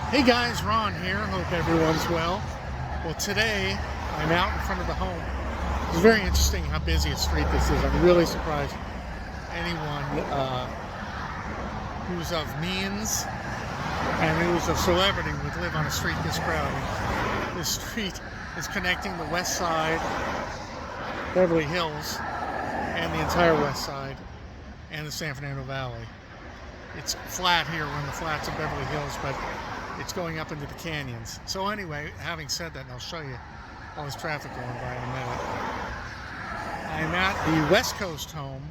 Hey guys, Ron here. Hope everyone's well. Well, today I'm out in front of the home. It's very interesting how busy a street this is. I'm really surprised anyone who's of means and who's a celebrity would live on a street this crowded. This street is connecting the west side, Beverly Hills, and the entire west side, and the San Fernando Valley. It's flat here. We're in the flats of Beverly Hills, but it's going up into the canyons. So anyway, having said that, and I'll show you all this traffic going by in a minute. I'm at the West Coast home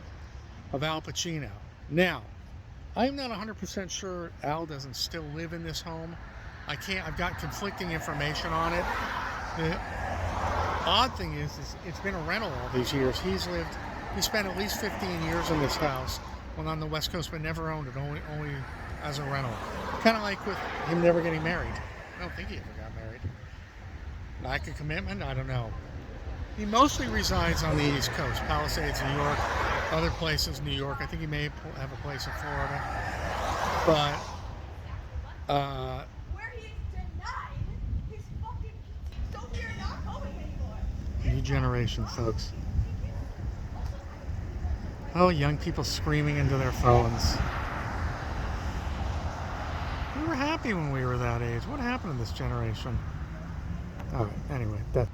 of Al Pacino. Now, I'm not 100% sure Al doesn't still live in this home. I've got conflicting information on it. The odd thing is it's been a rental all these years. He spent at least 15 years in this house when on the West Coast, but never owned it, only as a rental. Kind of like with him never getting married. I don't think he ever got married. Lack of commitment? I don't know. He mostly resides on the East Coast, Palisades, New York, other places, New York. I think he may have a place in Florida. But, where he is denied his fucking, so we're not going anymore. New generation, folks. Oh, young people screaming into their phones. We were happy when we were that age. What happened to this generation? Oh, anyway, sorry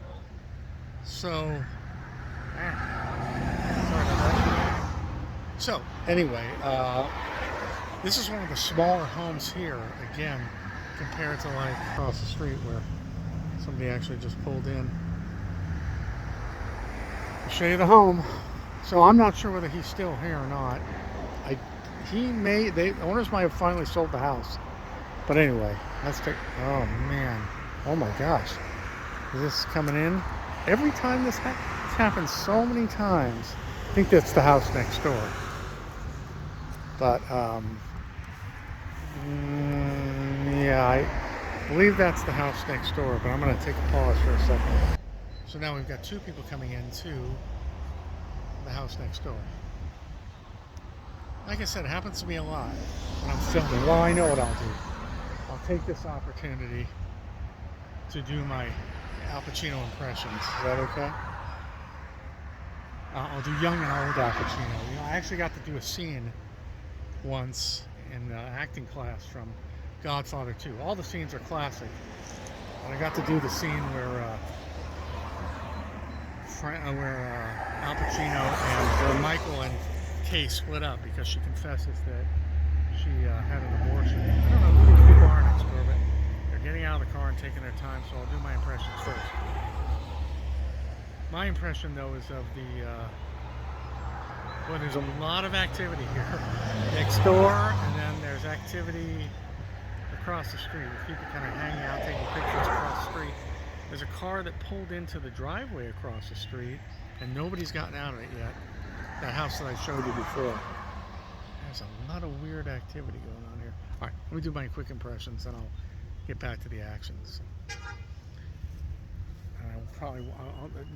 about that. So, anyway, this is one of the smaller homes here, again, compared to like across the street where somebody actually just pulled in. I'll show you the home. So I'm not sure whether he's still here or not. The owners might have finally sold the house. But anyway, let's take, oh man, oh my gosh. Is this coming in? Every time this happens so many times. I think that's the house next door. But, yeah, I believe that's the house next door, but I'm going to take a pause for a second. So now we've got two people coming into the house next door. Like I said, it happens to me a lot when I'm filming. Well, I know what I'll do. I'll take this opportunity to do my Al Pacino impressions. Is that okay? I'll do young and old Al Pacino. You know, I actually got to do a scene once in acting class from Godfather 2. All the scenes are classic. And I got to do the scene where Al Pacino and Michael and Kay split up because she confesses that she had an abortion. I don't know who these people are next door, but they're getting out of the car and taking their time, so I'll do my impressions first. My impression, though, is of well, there's a lot of activity here next door, and then there's activity across the street with people kind of hanging out, taking pictures across the street. There's a car that pulled into the driveway across the street, and nobody's gotten out of it yet. That house that I showed you before. There's a lot of weird activity going on here. All right, let me do my quick impressions, and I'll get back to the actions. Probably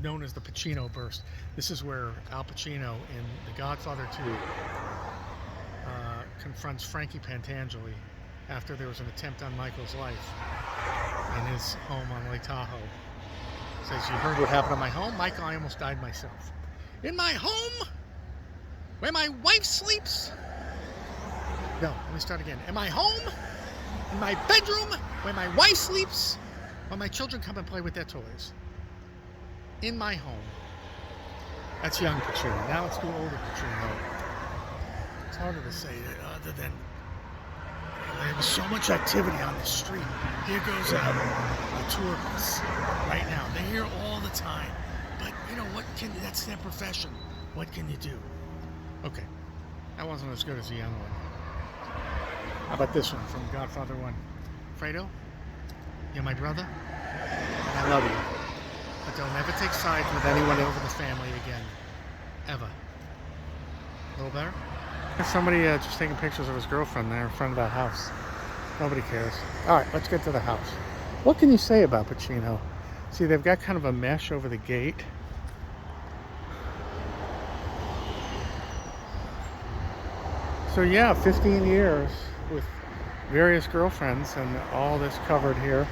known as the Pacino burst. This is where Al Pacino in The Godfather 2 confronts Frankie Pantangeli after there was an attempt on Michael's life in his home on Lake Tahoe. Says, "You heard what happened in my home? Michael, I almost died myself. In my home? Where my wife sleeps?" No, let me start again. In my home? In my bedroom? Where my wife sleeps? Where my children come and play with their toys? In my home. That's young Pacino. Now let's do older Pacino. It's harder to say other than there was so much activity on the street. Here goes a tour bus right now. They're here all the time. But you know what? That's their profession. What can you do? Okay, that wasn't as good as the young one. How about this one from Godfather 1? Fredo, you're my brother, and I love you. But don't ever take sides with anyone over the family again. Ever. A little better? There's somebody just taking pictures of his girlfriend there in front of that house. Nobody cares. Alright, let's get to the house. What can you say about Pacino? See, they've got kind of a mesh over the gate. So yeah, 15 years with various girlfriends, and all this covered here.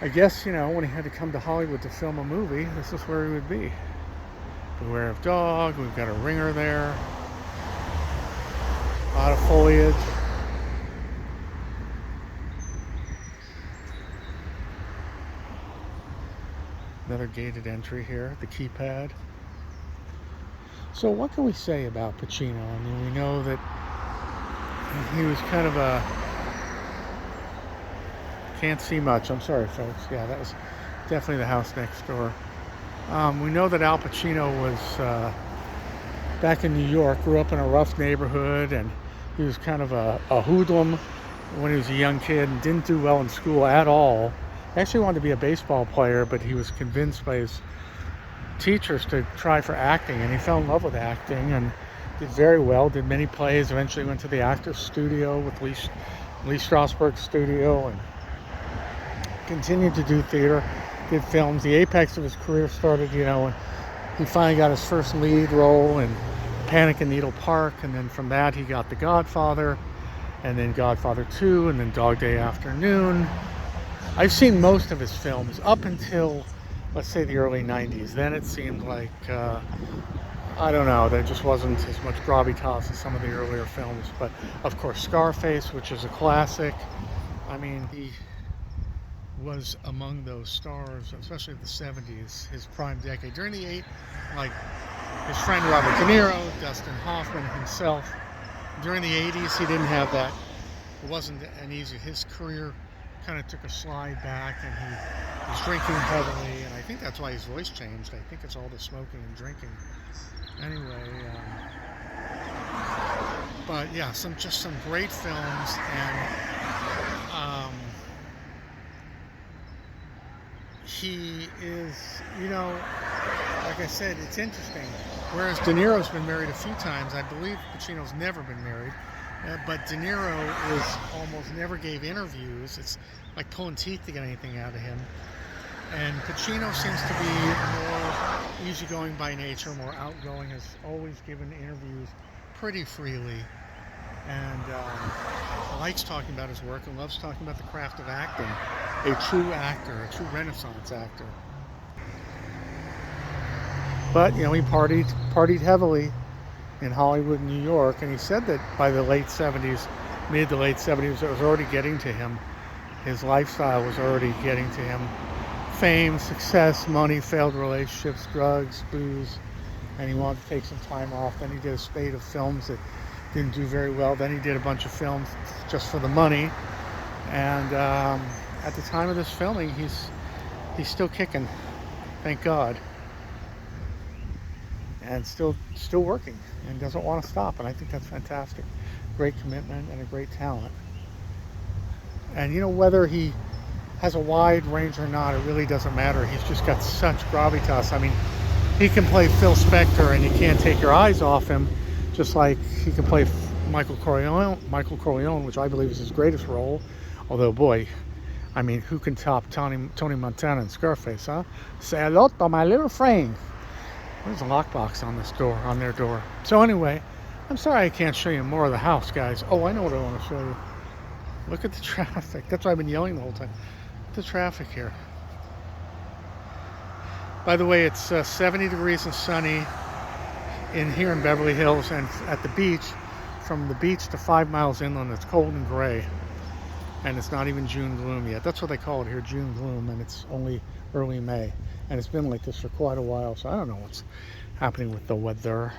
I guess, you know, when he had to come to Hollywood to film a movie, this is where he would be. Beware of Dog, we've got a ringer there. A lot of foliage. Another gated entry here, the keypad. So what can we say about Pacino? I mean, we know that he was kind of a... Can't see much. I'm sorry, folks. Yeah, that was definitely the house next door. We know that Al Pacino was back in New York, grew up in a rough neighborhood, and he was kind of a hoodlum when he was a young kid and didn't do well in school at all. He actually wanted to be a baseball player, but he was convinced by his teachers to try for acting, and he fell in love with acting and did very well, did many plays, eventually went to the Actors Studio with Lee Strasberg's studio, and continued to do theater, did films. The apex of his career started, you know, when he finally got his first lead role in Panic in Needle Park, and then from that he got The Godfather, and then Godfather 2, and then Dog Day Afternoon. I've seen most of his films up until, let's say, the early 90s. Then it seemed like, I don't know, there just wasn't as much gravitas as some of the earlier films. But, of course, Scarface, which is a classic. I mean, he was among those stars, especially in the 70s, his prime decade. During the 80s, like his friend Robert De Niro, Dustin Hoffman himself. During the 80s, he didn't have that. It wasn't an easy. His career kind of took a slide back, and he was drinking heavily, and I think that's why his voice changed. I think it's all the smoking and drinking. Anyway, but yeah, some great films, and he is, you know, like I said, it's interesting. Whereas De Niro's been married a few times, I believe Pacino's never been married. But De Niro almost never gave interviews. It's like pulling teeth to get anything out of him. And Pacino seems to be more easygoing by nature, more outgoing, has always given interviews pretty freely, and likes talking about his work and loves talking about the craft of acting. A true actor, a true Renaissance actor. But, you know, he partied heavily in Hollywood, New York, and he said that by the late 70s, mid to late 70s, it was already getting to him. His lifestyle was already getting to him. Fame, success, money, failed relationships, drugs, booze, and he wanted to take some time off. Then he did a spate of films that didn't do very well. Then he did a bunch of films just for the money. And at the time of this filming, he's still kicking, thank God. And still working, and doesn't want to stop, and I think that's fantastic. Great commitment and a great talent. And you know, whether he has a wide range or not, it really doesn't matter. He's just got such gravitas. I mean, he can play Phil Spector and you can't take your eyes off him, just like he can play Michael Corleone, which I believe is his greatest role. Although, boy, I mean, who can top Tony Montana and Scarface, huh? Say hello to my little friend. There's a lockbox on this door, on their door. So anyway, I'm sorry I can't show you more of the house, guys. Oh, I know what I want to show you. Look at the traffic. That's why I've been yelling the whole time. The traffic here. By the way, it's 70 degrees and sunny here in Beverly Hills, and at the beach, from the beach to 5 miles inland, it's cold and gray. And it's not even June gloom yet. That's what they call it here, June gloom, and it's only early May. And it's been like this for quite a while, so I don't know what's happening with the weather.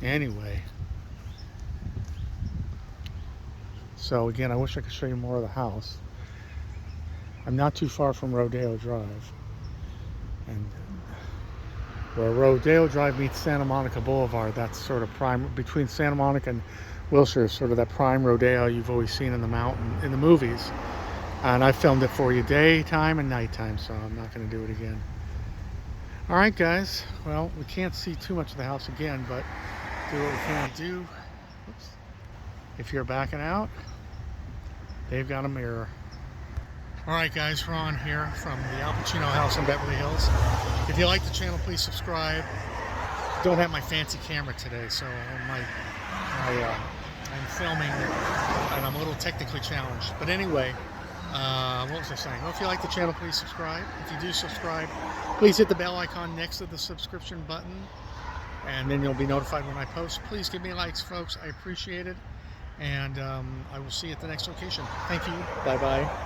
Anyway. So again, I wish I could show you more of the house. I'm not too far from Rodeo Drive. And where Rodeo Drive meets Santa Monica Boulevard, that's sort of prime, between Santa Monica and Wilshire, sort of that prime rodeo you've always seen in the mountain, in the movies. And I filmed it for you daytime and nighttime, so I'm not going to do it again. Alright guys, well, we can't see too much of the house again, but do what we can do. Oops. If you're backing out, they've got a mirror. Alright guys, Ron here from the Al Pacino house in Beverly Hills. If you like the channel, please subscribe. Don't have my fancy camera today, so my I'm filming and I'm a little technically challenged. But anyway, what was I saying? Well, if you like the channel, please subscribe. If you do subscribe, please hit the bell icon next to the subscription button, and then you'll be notified when I post. Please give me likes, folks. I appreciate it. And I will see you at the next location. Thank you. Bye-bye.